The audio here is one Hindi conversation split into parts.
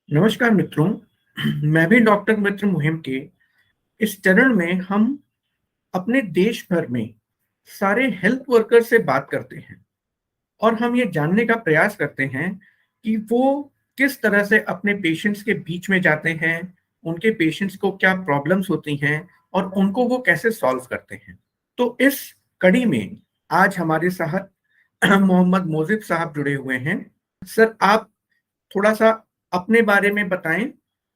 नमस्कार मित्रों। मैं भी डॉक्टर मित्र मुहिम के इस चरण में हम अपने देश भर में सारे हेल्थ वर्कर से बात करते हैं और हम ये जानने का प्रयास करते हैं कि वो किस तरह से अपने पेशेंट्स के बीच में जाते हैं, उनके पेशेंट्स को क्या प्रॉब्लम्स होती हैं और उनको वो कैसे सॉल्व करते हैं। तो इस कड़ी में आज हमारे साथ मोहम्मद मोजिब साहब जुड़े हुए हैं। सर, आप थोड़ा-सा अपने बारे में बताएँ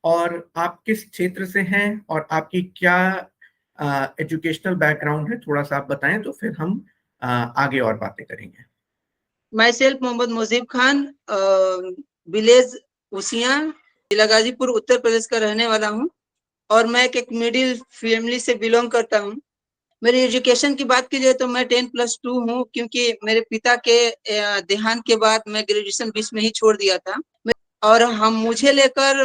और आप किस क्षेत्र से हैं और आपकी क्या एजुकेशनल बैकग्राउंड है, थोड़ा-सा आप बताएँ तो फिर हम आगे और बातें करेंगे। Myself Mohammad Mojib Khan, village Usia, जिला गाजीपुर, उत्तर प्रदेश का रहने वाला हूँ और मैं एक मिडिल फैमिली से बिलोंग करता हूँ। मेरी एजुकेशन की बात की जाए तो मैं 10+2 हूँ, क्योंकि मेरे पिता के देहांत के बाद मैं ग्रेजुएशन बीच में ही छोड़ दिया था। और हम मुझे लेकर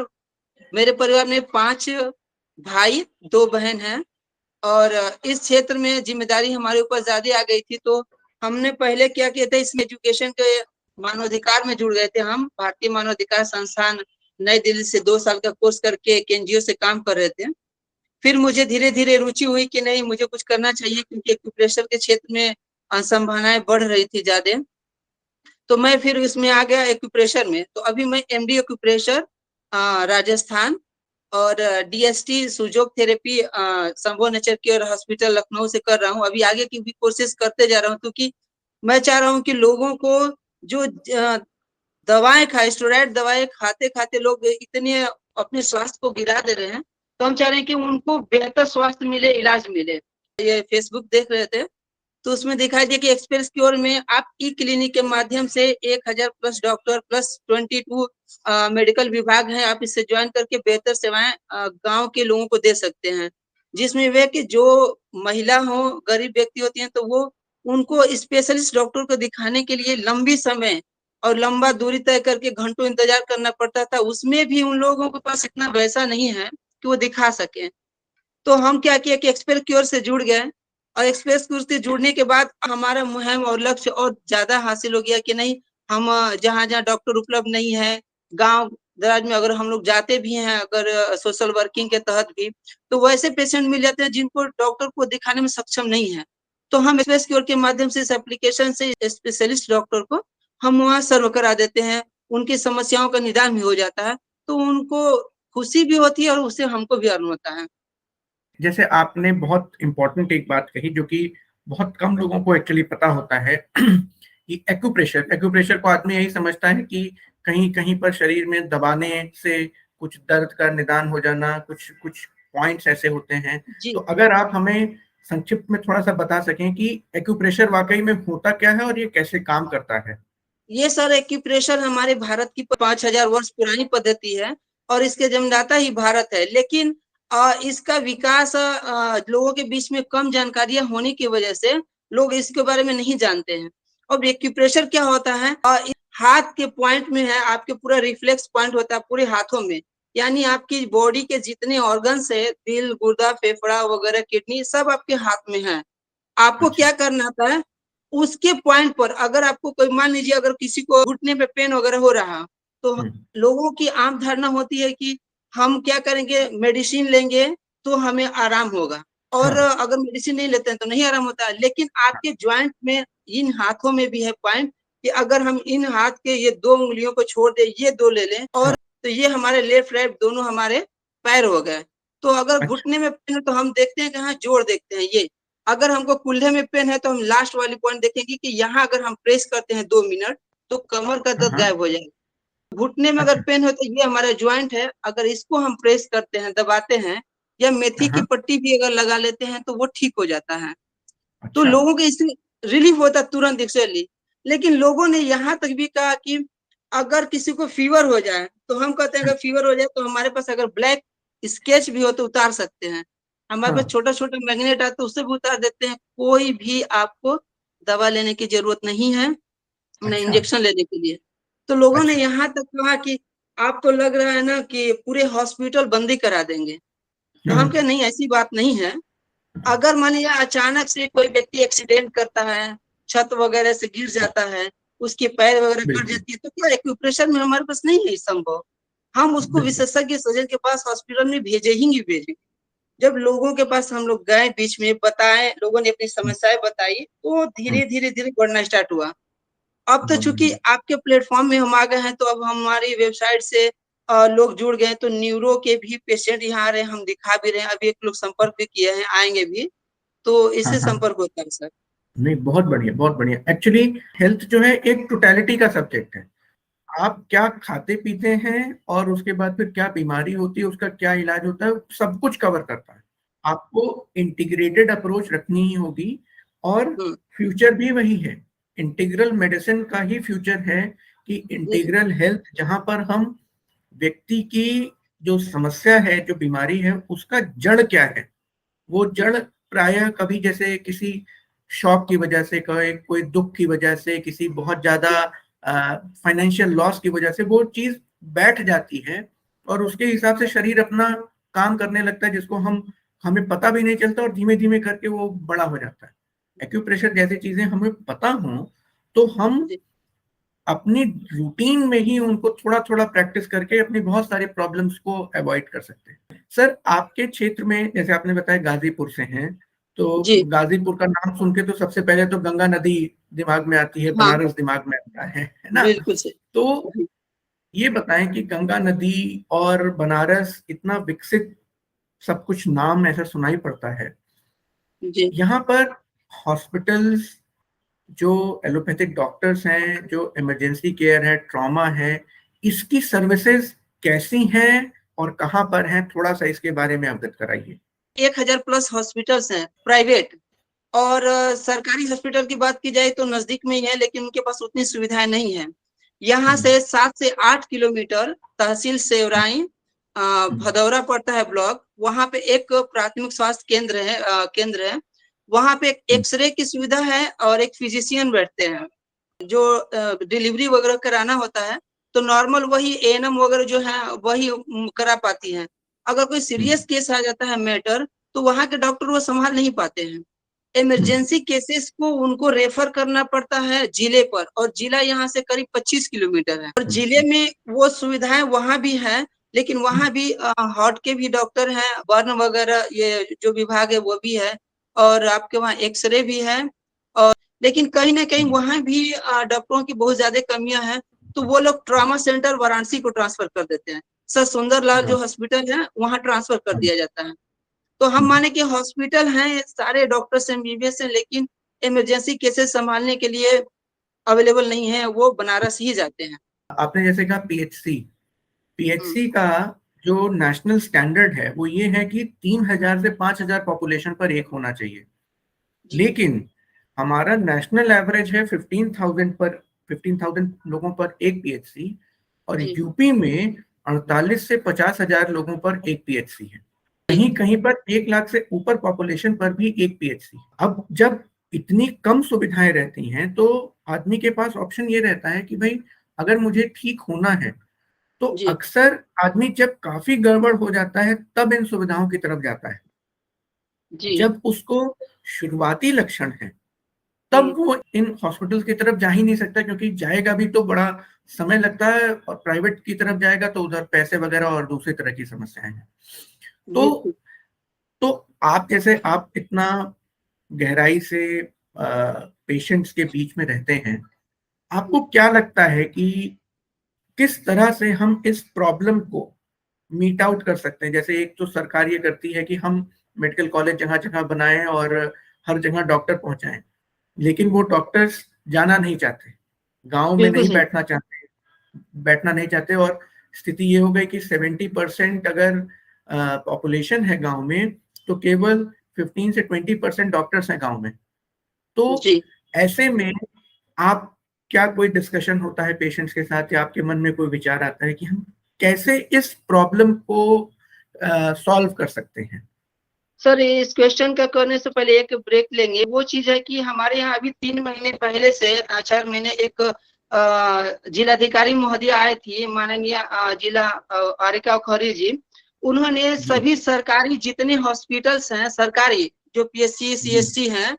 मेरे परिवार में 5 भाई 2 बहन हैं और इस क्षेत्र में जिम्मेदारी हमारे ऊपर ज्यादा आ गई थी। तो हमने पहले क्या किया था, इसमें एजुकेशन के मानवाधिकार में जुड़ गए थे। हम भारतीय मानवाधिकार संस्थान नई दिल्ली से 2 साल का कोर्स करके एक एनजीओ से काम कर रहे थे। फिर मुझे धीरे धीरे रुचि हुई कि नहीं, मुझे कुछ करना चाहिए, क्योंकि एक्यूप्रेशर के क्षेत्र में संभावनाएं बढ़ रही थी ज्यादा। तो मैं फिर इसमें आ गया एक्यूप्रेशर में। तो अभी मैं एमडी एक्यूप्रेशर राजस्थान और डीएसटी सुजोग थेरेपी संभव नेचर केयर हॉस्पिटल लखनऊ से कर रहा हूँ। अभी आगे की भी कोशिश करते जा रहा हूँ, क्योंकि मैं चाह रहा हूँ कि लोगों को जो दवाएं खाए, स्टेरॉइड दवाएं खाते खाते लोग इतने अपने स्वास्थ्य को गिरा दे रहे हैं, तो हम चाह रहे हैं कि उनको बेहतर स्वास्थ्य मिले, इलाज मिले। ये फेसबुक देख रहे थे तो उसमें दिखाई दिया कि एक्सप्रेस क्योर में आप ई क्लिनिक के माध्यम से 1000 प्लस डॉक्टर प्लस 22 मेडिकल विभाग हैं, आप इससे ज्वाइन करके बेहतर सेवाएं गांव के लोगों को दे सकते हैं। जिसमें वे कि जो महिला हो, गरीब व्यक्ति होती हैं, तो वो उनको स्पेशलिस्ट डॉक्टर को दिखाने के लिए लंबी समय और लंबा दूरी तय करके घंटों इंतजार करना पड़ता था। उसमें भी उन लोगों के पास इतना पैसा नहीं है कि वो दिखा सके। तो हम क्या किया कि एक्सप्रेस क्योर से जुड़ गए और एक्सप्रेस क्योर से जुड़ने के बाद हमारा मुहिम और लक्ष्य और ज्यादा हासिल हो गया कि नहीं, हम जहाँ जहाँ डॉक्टर उपलब्ध नहीं है, गांव दराज में अगर हम लोग जाते भी हैं, अगर सोशल वर्किंग के तहत भी, तो वैसे पेशेंट मिल जाते हैं जिनको डॉक्टर को दिखाने में सक्षम नहीं है। तो हम एक्सप्रेस क्योर के माध्यम से इस एप्लीकेशन से स्पेशलिस्ट डॉक्टर को हम वहाँ सर्व करा देते हैं, उनकी समस्याओं का निदान भी हो जाता है, तो उनको खुशी भी होती है और उससे हमको भी अर्न होता है। जैसे आपने बहुत इम्पोर्टेंट एक बात कही जो कि बहुत कम लोगों को एक्चुअली पता होता है कि एक्यूप्रेशर को आदमी यही समझता है कि कहीं-कहीं पर शरीर में दबाने से कुछ दर्द का निदान हो जाना, कुछ कुछ पॉइंट्स ऐसे होते हैं। जी, तो अगर आप हमें संक्षिप्त में थोड़ा-सा बता सकें कि एक्यूप्रेशर वाक़ई में होता क्या है और ये कैसे काम करता है? ये सर एक्यूप्रेशर हमारे भारत की 5000 वर्ष पुरानी पद्धति है और इसके जन्मदाता ही भारत है। लेकिन इसका विकास लोगों के बीच में कम जानकारियां होने की वजह से लोग इसके बारे में नहीं जानते हैं। और एक्यूप्रेशर क्या होता है, हाथ के पॉइंट में है, आपके पूरा रिफ्लेक्स पॉइंट होता है पूरे हाथों में। यानी आपकी बॉडी के जितने ऑर्गन्स है, दिल, गुर्दा, फेफड़ा वगैरह, किडनी, सब आपके हाथ में है। आपको अच्छा। क्या करना था, उसके पॉइंट पर अगर आपको कोई, मान लीजिए अगर किसी को घुटने पे पेन वगैरह हो रहा, तो हुँ। लोगों की आम धारणा होती है कि हम क्या करेंगे, मेडिसिन लेंगे तो हमें आराम होगा, और हाँ, अगर मेडिसिन नहीं लेते हैं तो नहीं आराम होता है। लेकिन हाँ। आपके ज्वाइंट में, इन हाथों में भी है पॉइंट, कि अगर हम इन हाथ के ये 2 उंगलियों को छोड़ दें, ये 2 ले लें, और तो ये हमारे लेफ्ट राइट दोनों हमारे पैर हो गए। तो अगर अच्छा। घुटने में पेन है तो हम देखते हैं कि हाँ, जोड़ देखते हैं ये। अगर हमको कुल्हे में पेन है तो हम लास्ट वाली पॉइंट देखेंगे कि यहाँ अगर हम प्रेस करते हैं 2 मिनट, तो कमर का हाँ, दर्द हाँ। गायब हो जाएगा। घुटने में अगर अच्छा। पेन है तो ये हमारा ज्वाइंट है, अगर इसको हम प्रेस करते हैं, दबाते हैं, या मेथी हाँ, की हाँ। पट्टी भी अगर लगा लेते हैं तो वो ठीक हो जाता है। तो अच्छा। लोगों को इससे रिलीफ होता है तुरंत एक्चुअली। लेकिन लोगों ने यहाँ तक भी कहा कि अगर किसी को फीवर हो जाए, तो हम कहते हैं हुँ। अगर फीवर हो जाए तो हमारे पास अगर ब्लैक स्केच भी हो तो उतार सकते हैं। हमारे पास हाँ। छोटा-छोटा मैग्नेट है तो उससे भी उतार देते हैं। कोई भी आपको दवा लेने की ज़रूरत नहीं है, ना अच्छा। इंजेक्शन लेने के लिए। तो लोगों ने अच्छा। यहाँ तक कहा कि आपको लग रहा है ना कि पूरे हॉस्पिटल बंद ही करा देंगे। तो हम हुँ। कहे नहीं, ऐसी बात नहीं है। अगर मान लीजिए अचानक से कोई व्यक्ति एक्सीडेंट करता है, छत वगैरह से गिर जाता है, उसके पैर वगैरह कट बिल्कुल। जाती है, तो क्या एक्यूप्रेशर में हमारे पास नहीं है संभव? हम उसको बिल्कुल। विशेषज्ञ सर्जन के पास हॉस्पिटल में भेजेंगे भेजेंगे। जब लोगों के पास हम लोग गए, बीच में बताए, लोगों ने अपनी समस्याएं बताई, तो धीरे धीरे धीरे बढ़ना स्टार्ट हुआ। अब तो बहुत चूंकि बढ़िया। आपके प्लेटफॉर्म में हम आ गए हैं, तो अब हमारी वेबसाइट से लोग जुड़ गए, तो न्यूरो के भी पेशेंट यहाँ आ रहे हैं, हम दिखा भी रहे हैं। अभी एक लोग संपर्क भी किए हैं, आएंगे भी, तो हाँ इससे हाँ। संपर्क होता है सर। नहीं, बहुत बढ़िया, बहुत बढ़िया। एक्चुअली हेल्थ जो है एक टोटलिटी का सब्जेक्ट है। आप क्या खाते पीते हैं और उसके बाद फिर क्या बीमारी होती है, उसका क्या इलाज होता है, सब कुछ कवर करता है। आपको इंटीग्रेटेड अप्रोच रखनी ही होगी, और हम्म, फ्यूचर भी वही है। इंटीग्रल मेडिसिन का ही फ्यूचर है कि जी जी इंटीग्रल हेल्थ, जहां पर हम व्यक्ति की जो समस्या है, जो बीमारी है, उसका जड़ क्या है, वो जी जड़ प्रायः कभी जैसे किसी शॉक की वजह से, कोई दुख की वजह से, किसी बहुत ज्यादा जी फाइनेंशियल लॉस की वजह से वो चीज बैठ जाती है, और उसके हिसाब से शरीर अपना काम करने लगता है, जिसको हमें पता भी नहीं चलता, और धीमे धीमे करके वो बड़ा हो जाता है। एक्यूप्रेशर जैसी चीजें हमें पता हो, तो हम जी अपनी रूटीन में ही उनको थोड़ा थोड़ा प्रैक्टिस करके अपनी बहुत सारी प्रॉब्लम्स को अवॉइड कर सकते हैं। सर, आपके क्षेत्र में, जैसे आपने बताया गाजीपुर से हैं, तो जी, गाजीपुर का नाम सुन के तो सबसे पहले तो गंगा नदी दिमाग में आती है, हाँ बनारस दिमाग में आता है ना? बिल्कुल सही। तो जी ये बताएं कि गंगा नदी और बनारस इतना विकसित, सब कुछ नाम ऐसा सुनाई पड़ता है, जी यहाँ पर हॉस्पिटल्स, जो एलोपैथिक डॉक्टर्स हैं, जो इमरजेंसी केयर है, ट्रॉमा है, इसकी सर्विसेज कैसी हैं और कहाँ पर हैं, थोड़ा सा इसके बारे में अवगत कराइए। 1000 प्लस हॉस्पिटल्स हैं प्राइवेट, और सरकारी हॉस्पिटल की बात की जाए तो नजदीक में ही है, लेकिन उनके पास उतनी सुविधाएं नहीं है। यहाँ हम्म, से 7 से 8 किलोमीटर तहसील सेवराई हम्म, भदौरा पड़ता है ब्लॉक, वहाँ पे एक प्राथमिक स्वास्थ्य केंद्र है। वहाँ पे एक हम्म, एक्सरे की सुविधा है और एक फिजिशियन बैठते हैं। जो डिलीवरी वगैरह कराना होता है, तो नॉर्मल वही एएनएम वगैरह जो है वही करा पाती हैं। अगर कोई हम्म, सीरियस केस आ जाता है मैटर, तो वहाँ के डॉक्टर वो संभाल नहीं पाते हैं। हम्म, इमरजेंसी केसेस को उनको रेफर करना पड़ता है जिले पर, और जिला यहाँ से करीब 25 किलोमीटर है, और जिले हम्म, में वो सुविधाएं वहाँ भी है, लेकिन वहाँ भी हार्ट के भी डॉक्टर हैं, बर्न वगैरह ये जो विभाग है वो भी है, और आपके वहाँ एक्सरे भी है। और लेकिन कहीं ना कहीं हम्म, वहाँ भी डॉक्टरों की बहुत ज्यादा कमियां हैं, तो वो लोग ट्रॉमा सेंटर वाराणसी को ट्रांसफर कर देते हैं। सर सुंदरलाल हाँ, जो हॉस्पिटल है वहाँ ट्रांसफर कर हाँ, दिया जाता है। तो हम हम्म। माने कि हॉस्पिटल हैं, सारे डॉक्टर्स एमबीबीएस हैं, लेकिन इमरजेंसी केसेस संभालने के लिए अवेलेबल नहीं है, वो बनारस ही जाते हैं। आपने जैसे कहा पीएचसी, हम्म, पीएचसी का जो नेशनल स्टैंडर्ड है वो ये है कि 3000 से 5000 पॉपुलेशन पर एक होना चाहिए। जी लेकिन हमारा नेशनल एवरेज है 15,000 लोगों पर एक पीएचसी, और जी यूपी में 48 से 50,000 लोगों पर एक पीएचसी है। जी कहीं कहीं पर 1 लाख से ऊपर पॉपुलेशन पर भी एक पीएचसी। अब जब इतनी कम सुविधाएं रहती हैं, तो आदमी के पास ऑप्शन ये रहता है कि भाई, अगर मुझे ठीक होना है, तो जी अक्सर आदमी जब काफी गड़बड़ हो जाता है तब इन सुविधाओं की तरफ जाता है। जी जब उसको शुरुआती लक्षण है, तब हम्म, वो इन हॉस्पिटल्स की तरफ जा ही नहीं सकता, क्योंकि जाएगा भी तो बड़ा समय लगता है, और प्राइवेट की तरफ जाएगा तो उधर पैसे वगैरह और दूसरी तरह की समस्याएं हैं। तो बिल्कुल। तो आप जैसे, आप इतना गहराई से पेशेंट्स के बीच में रहते हैं, आपको क्या लगता है कि किस तरह से हम इस प्रॉब्लम को मीट आउट कर सकते हैं? जैसे एक तो सरकार ये करती है कि हम मेडिकल कॉलेज जगह जगह बनाएं और हर जगह डॉक्टर पहुंचाएं, लेकिन वो डॉक्टर्स जाना नहीं चाहते, गांव में बिल्कुल नहीं सही। बैठना नहीं चाहते, और स्थिति ये हो गई कि 70% अगर पॉपुलेशन है गांव में, तो केवल 15 से 20% डॉक्टर्स हैं गांव में। तो जी ऐसे में आप, क्या कोई डिस्कशन होता है पेशेंट्स के साथ, या आपके मन में कोई विचार आता है कि हम कैसे इस प्रॉब्लम को सॉल्व कर सकते हैं? सर, इस क्वेश्चन का करने से पहले एक ब्रेक लेंगे। वो चीज है कि हमारे यहाँ अभी 3 महीने पहले से 4 महीने एक जिलाधिकारी महोदय आए थी, माननीय जिला आरिका खरी जी। उन्होंने जी, सभी सरकारी जितने हॉस्पिटल्स हैं सरकारी, जो पीएससी जी, सीएससी हैं,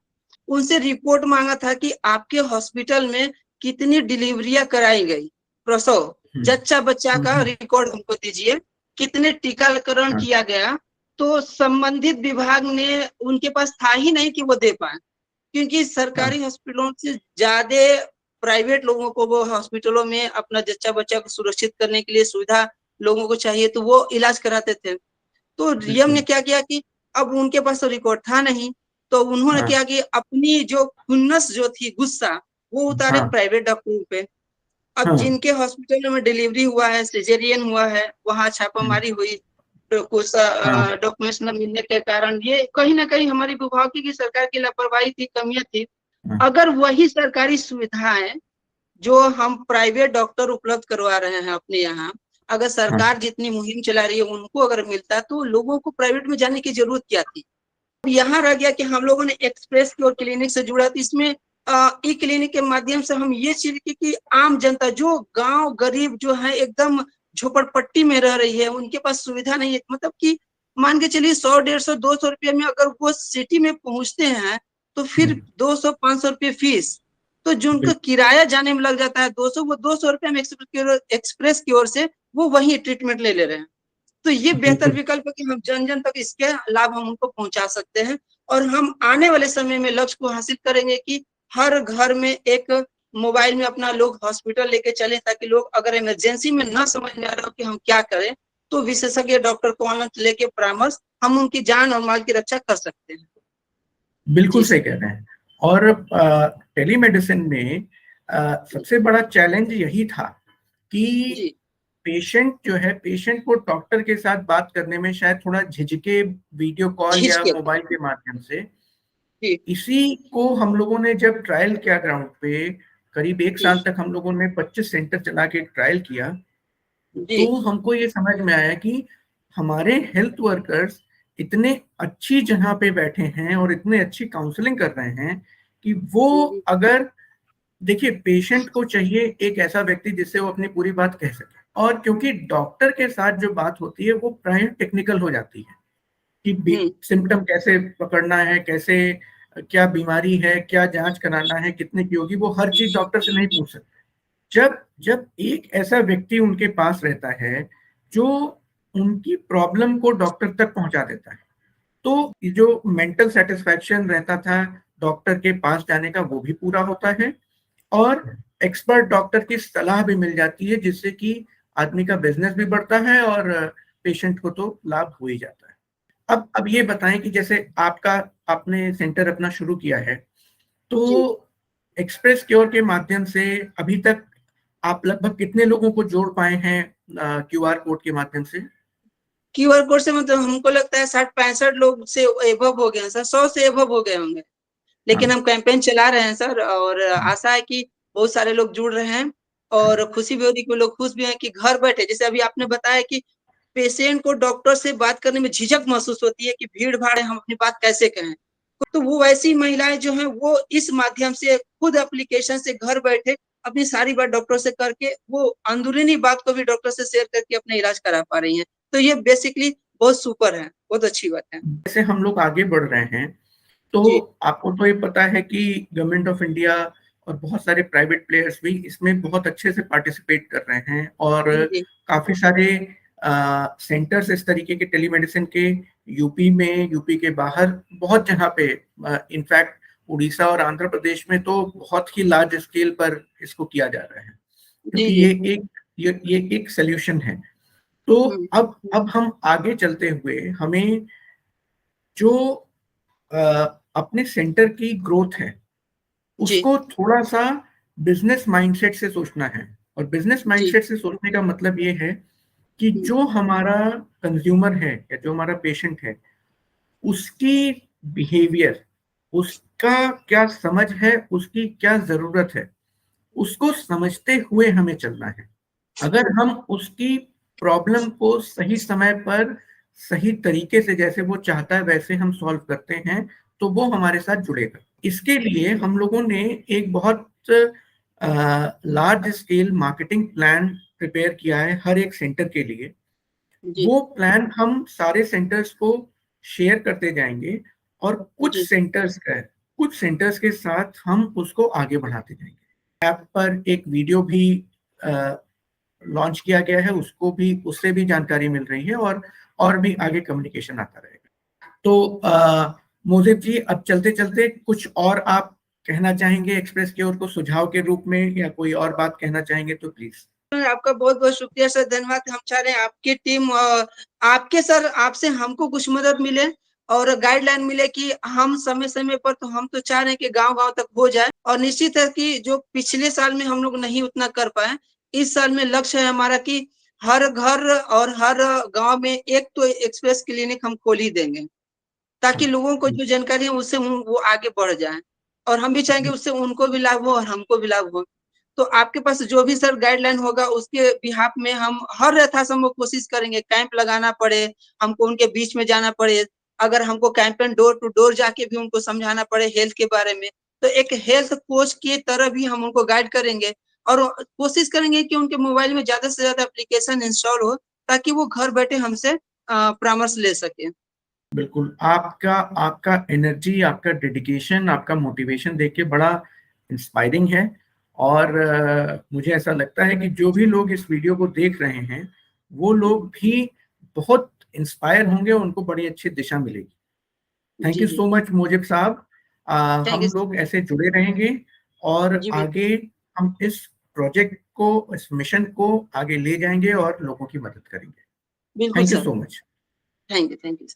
उनसे रिपोर्ट मांगा था कि आपके हॉस्पिटल में कितनी डिलीवरियां कराई गई, प्रसव। जच्चा बच्चा का रिकॉर्ड हमको दीजिए, कितने टीकाकरण हाँ, किया गया। तो संबंधित विभाग ने, उनके पास था ही नहीं कि वो दे पाए, क्योंकि हाँ, सरकारी हॉस्पिटलों से ज्यादा प्राइवेट लोगों को वो हॉस्पिटलों में अपना जच्चा बच्चा को सुरक्षित करने के लिए सुविधा लोगों को चाहिए, तो वो इलाज कराते थे। तो डीएम ने बिल्कुल। क्या किया कि अब उनके पास तो रिकॉर्ड था नहीं, तो उन्होंने हाँ, क्या कि अपनी जो खुन्नस जो थी, गुस्सा, वो उतारे हाँ, प्राइवेट डॉक्टरों पे। अब हाँ, जिनके हॉस्पिटल में डिलीवरी हुआ है, सिजेरियन हुआ है, वहां छापामारी हुई, तो कुछ हाँ, डॉक्यूमेंट्स न मिलने के कारण, ये कहीं ना कहीं हमारी विभाग की सरकार की लापरवाही थी, कमियां थी। हाँ, अगर वही सरकारी सुविधाएं जो हम प्राइवेट डॉक्टर उपलब्ध करवा रहे हैं अपने यहाँ, अगर हाँ, सरकार जितनी मुहिम चला रही है उनको अगर मिलता, तो लोगों को प्राइवेट में जाने की जरूरत क्या थी। यहाँ रह गया कि हम लोगों ने एक्सप्रेस की और क्लिनिक से जुड़ा, तो इसमें ई क्लिनिक के माध्यम से हम ये चीज की आम जनता जो गांव गरीब जो है एकदम झोपड़पट्टी में रह रही है, उनके पास सुविधा नहीं है, मतलब कि मान के चलिए 100, 150, 200 रुपये में अगर वो सिटी में पहुंचते हैं, तो फिर 200, 500 रुपये फीस, तो जो उनका बिल्कुल। किराया जाने में लग जाता है 200, वो 200 रुपये में एक्सप्रेस की ओर से वो वही ट्रीटमेंट ले रहे हैं। तो ये बेहतर बिल्कुल। विकल्प है कि हम जन जन तक इसके लाभ हम उनको पहुंचा सकते हैं, और हम आने वाले समय में लक्ष्य को हासिल करेंगे कि हर घर में एक मोबाइल में अपना लोग हॉस्पिटल लेके चले, ताकि लोग अगर इमरजेंसी में ना समझ में आ रहा हो कि हम क्या करें, तो विशेषज्ञ डॉक्टर को ऑनलाइन लेके परामर्श हम उनकी जान और माल की रक्षा कर सकते हैं। बिल्कुल जी सही सर। कह रहे हैं। और टेलीमेडिसिन में सबसे बड़ा चैलेंज यही था कि जी पेशेंट को डॉक्टर के साथ बात करने में शायद थोड़ा झिझके, वीडियो कॉल या झिझके थे। मोबाइल के माध्यम से। जी इसी को हम लोगों ने जब ट्रायल किया ग्राउंड पे, करीब 1 साल जी तक हम लोगों ने 25 सेंटर चला के ट्रायल किया, जी तो हमको ये समझ में आया कि हमारे हेल्थ वर्कर्स इतने अच्छी जगह पे बैठे हैं और इतने अच्छी काउंसलिंग कर रहे हैं कि वो, जी अगर देखिए, पेशेंट को चाहिए एक ऐसा व्यक्ति जिससे वो अपनी पूरी बात कह सके, और क्योंकि डॉक्टर के साथ जो बात होती है वो प्राय टेक्निकल हो जाती है कि हम्म सिम्टम कैसे पकड़ना है, कैसे, क्या बीमारी है, क्या जांच कराना है, कितने की होगी, वो हर चीज डॉक्टर से नहीं पूछ सकते। जब जब एक ऐसा व्यक्ति उनके पास रहता है जो उनकी प्रॉब्लम को डॉक्टर तक पहुंचा देता है, तो ये जो मेंटल सेटिस्फैक्शन रहता था डॉक्टर के पास जाने का, वो भी पूरा होता है, और एक्सपर्ट डॉक्टर की सलाह भी मिल जाती है, जिससे कि आदमी का बिजनेस भी बढ़ता है और पेशेंट को तो लाभ हो ही जाता है। अब ये बताएं कि जैसे आपने सेंटर अपना शुरू किया है, तो जी। एक्सप्रेस क्योर के माध्यम से अभी तक आप लगभग कितने लोगों को जोड़ पाए हैं क्यूआर कोड के माध्यम से? क्यूआर कोड से मतलब हमको लगता है 60-65 लोग से एभव हो गए हैं सर, 100 से एभव हो गए होंगे। लेकिन हाँ, हम कैंपेन चला रहे हैं सर, और हाँ, आशा है कि बहुत सारे लोग जुड़ रहे हैं, और खुशी भी हो रही है कि लोग खुश भी हैं कि घर बैठे, जैसे अभी आपने बताया कि पेशेंट को डॉक्टर से बात करने में झिझक महसूस होती है कि भीड़ भाड़ है, हम अपनी बात कैसे कहें। तो वो वैसी महिलाएं जो हैं वो इस माध्यम से खुद एप्लीकेशन से घर बैठे अपनी सारी बात डॉक्टर से करके, वो अंदरूनी बात को भी डॉक्टर से शेयर करके अपना इलाज करा पा रही हैं। तो ये बेसिकली बहुत सुपर है, बहुत अच्छी बात है। जैसे हम लोग आगे बढ़ रहे हैं, तो जी आपको तो ये पता है कि गवर्नमेंट ऑफ इंडिया और बहुत सारे प्राइवेट प्लेयर्स भी इसमें बहुत अच्छे से पार्टिसिपेट कर रहे हैं, और जी जी काफी सारे सेंटर्स इस तरीके के टेलीमेडिसिन के यूपी में, यूपी के बाहर बहुत जगह पे, इनफैक्ट उड़ीसा और आंध्र प्रदेश में तो बहुत ही लार्ज स्केल पर इसको किया जा रहा है, जी क्योंकि जी। ये एक सोल्यूशन है। तो हम्म, अब हम आगे चलते हुए हमें जो अ, अपने सेंटर की ग्रोथ है, जी उसको थोड़ा सा बिजनेस माइंडसेट से सोचना है। और बिजनेस जी माइंडसेट से सोचने का मतलब ये है कि हम्म, जो हमारा कंज्यूमर है या जो हमारा पेशेंट है, उसकी बिहेवियर, उसका क्या समझ है, उसकी क्या जरूरत है, उसको समझते हुए हमें चलना है। अगर हम उसकी प्रॉब्लम को सही समय पर, सही तरीके से, जैसे वो चाहता है वैसे हम सॉल्व करते हैं, तो वो हमारे साथ जुड़ेगा। इसके लिए हम लोगों ने एक बहुत large scale marketing plan prepare किया है हर एक सेंटर के लिए। जी वो प्लान हम सारे सेंटर्स को शेयर करते जाएंगे, और जी कुछ सेंटर्स के साथ हम उसको आगे बढ़ाते जाएंगे। ऐप पर एक वीडियो भी लॉन्च किया गया है उसको भी, उससे भी जानकारी मिल रही है और भी आगे कम्युनिकेशन आता रहेगा। तो मोजेब जी, अब चलते चलते कुछ और आप कहना चाहेंगे एक्सप्रेस की ओर को सुझाव के रूप में, या कोई और बात कहना चाहेंगे तो प्लीज। आपका बहुत बहुत शुक्रिया सर, धन्यवाद। हम चाह रहे हैं आपकी टीम आपके सर, आपसे हमको कुछ मदद मिले और गाइडलाइन मिले कि हम समय समय पर, तो हम तो चाह रहे हैं कि गांव गांव तक हो जाए। और निश्चित है कि जो पिछले साल में हम लोग नहीं उतना कर पाए, इस साल में लक्ष्य है हमारा कि हर घर और हर गांव में एक तो एक्सप्रेस क्लिनिक हम खोल ही देंगे, ताकि लोगों को जो जानकारी है उससे वो आगे बढ़ जाए, और हम भी चाहेंगे उससे उनको भी लाभ हो और हमको भी लाभ हो। तो आपके पास जो भी सर गाइडलाइन होगा उसके बिहाफ में हम हर यथासंभव कोशिश करेंगे। कैंप लगाना पड़े, हमको उनके बीच में जाना पड़े, अगर हमको कैंपेन डोर टू डोर जाके भी उनको समझाना पड़े हेल्थ के बारे में, तो एक हेल्थ कोच की तरह भी हम उनको गाइड करेंगे। और कोशिश करेंगे कि उनके मोबाइल में ज्यादा से ज्यादा एप्लीकेशन इंस्टॉल हो, ताकि वो घर बैठे हमसे परामर्श ले सके। बिल्कुल, आपका आपका एनर्जी, आपका डेडिकेशन, आपका मोटिवेशन देख के बड़ा इंस्पायरिंग है। और मुझे ऐसा लगता है कि जो भी लोग इस वीडियो को देख रहे हैं वो लोग भी बहुत इंस्पायर होंगे, उनको बड़ी अच्छी दिशा मिलेगी। Thank ji you ji, so much Mojib साहब। थैंक हम यू। लोग ऐसे जुड़े रहेंगे और जी बिल्कुल, आगे हम इस प्रोजेक्ट को, इस मिशन को आगे ले जाएंगे और लोगों की मदद करेंगे। बिल्कुल thank you sir. So much. Thank you, thank you.